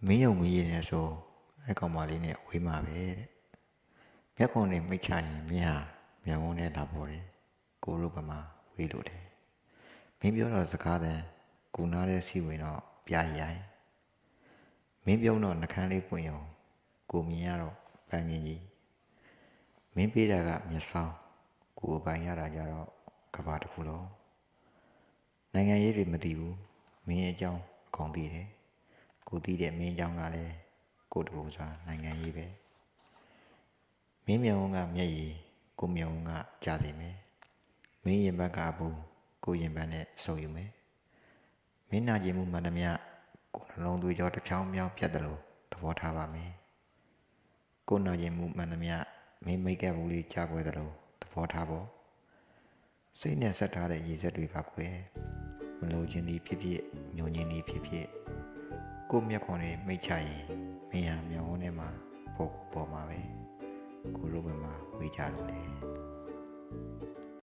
မင်းယုံမရည်နဲ့ဆိုအဲ့ကောင်မလေးနဲ့ဝေးမှာပဲတဲ့မျက်ခုံနဲ့မိတ်ချရင်မင်းဟာမြန်ဝန်းနဲ့လာပေါ်တယ်ကိုရုပ်ပမာဝေးလို့တယ်မင်းပြောတော့စကားတန်ကူနာတဲ့စီဝင်တော့ပြရိုင်မင်းပြုံးတော့နှကန်းလေးပွင့်ရုံကိုမြင်ရတော့ပန်းငင်းကြီးမင်းပေးတာကမျက်စောင်းကိုပိုင်ရတာကြတော့ကဘာတစ်ခုလုံးနိုင်ငံရေးတွေမသိဘူးမင်းရဲ့အကြောင်းအကုန်သိတယ်ကိုသိတဲ့မင်းအကြောင်းကလည်းကိုတကူစားနိုင်ငံရေးပဲမင်းမြောင်ကမျက်ရည်ကိုမြောင်ကကြားသိမယ်မင်းရင်ဘတ်ကအပူကိုရင်ဘတ်နဲ့ဆုံယူမယ်မင်းနာကျင်မှုမှန်သမျှကိုနှလုံးသွေးကြောတစ်ဖြောင်းဖြောင်းပြတ်တယ်လို့သဘောထားပါမယ်ကိုနာကျင်မှုမှန်သမျှမင်းမိတ်ကပ်ဘူးလေးကြားပွဲတယ်လို့သဘောထားဖို့စိတ်နဲ့ဆက်ထားတဲ့ရည်စက်တွေပါကွယ်မလို့ခြင်းသည်ဖြစ်ဖြစ်ညှို့ညင်းသည်ဖြစ်ဖြစ်ကိုမျက်ခွန်နဲ့မိတ်ချရင်မင်းဟာမြောင်ဝန်းထဲမှာပေါ်မှာပဲကိုရုပ်ဘက်မှာဝေးကြလို့လေ